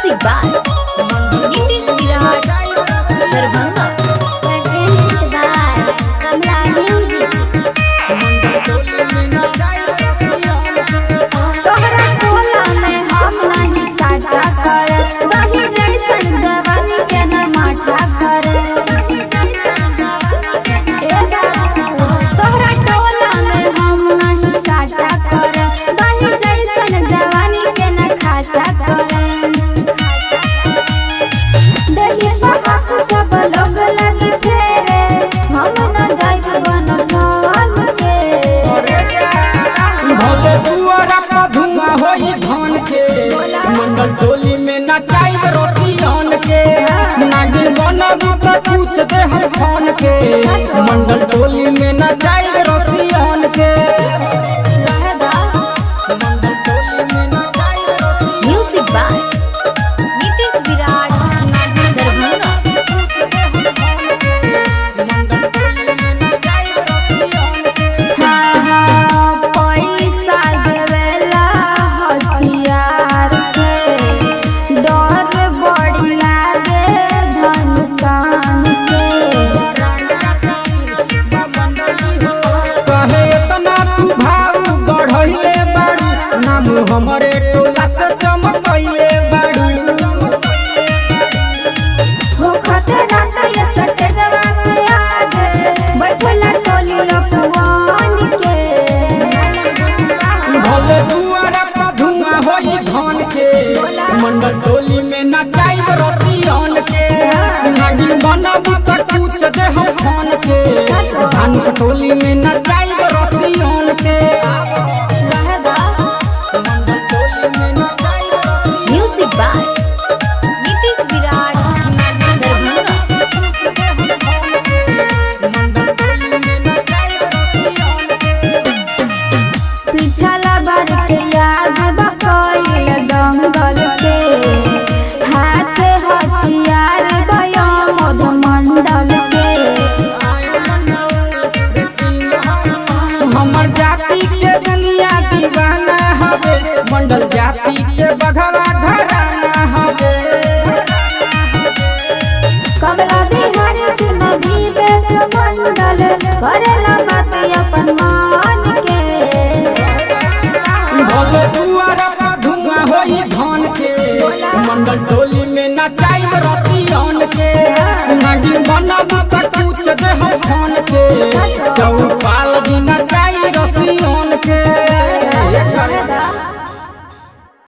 Music by Nitish विराट दरभंगा। तोहरा टोला में हम नहीं साटा कर दही जैसन जवानी के न माठा कर। तोहरा टोला में हम नहीं साटा कर दही जैसन जवानी के न खाटा कर। दही बहात सब लोग लगी फेरे हम न जाइब बनल के। भले दुआरा का धुआं होई धान के मंडल टोली में नचाई रोसियान के नागिन बनबू त पूछ दे हम खान के मंडल टोली में नचाई रोसियान के। म्यूजिक बाय नीतीश विराट दरभंगा। पैसा देवेला हथियार से डर बड़ी लागे धनुकान से। कहे इतना तू भाव बढ़ैले बारू नाम हमरे टोला से चमकैले बारू। हो खतरा तो ये सटे जवान के आगे बैठला टोली लपवान के। भले दुआरा का धुआं होई धान के मंडल टोली में नचाई रोसियान के नागिन बनबू त पूछ दे हम खान के धान टोली में नचाई रोसियान के। म्यूजिक बाय नीतीश विराट दरभंगा। पिछला बार के याद बकैल दंगल के हाथ हथियार बया मध मंडल के। हमर जाति के दुनिया दीवाना हवे मंडल जाति के बघवा घराना हवे। कमला बिहारी सुन विवेक मंडल करेला बात अपन मान के। भले दुआरा का धुआं होई धान के मंडल टोली में नचाई रोसियान के नागिन बनबू त पूछ दे हम खान के चौपाल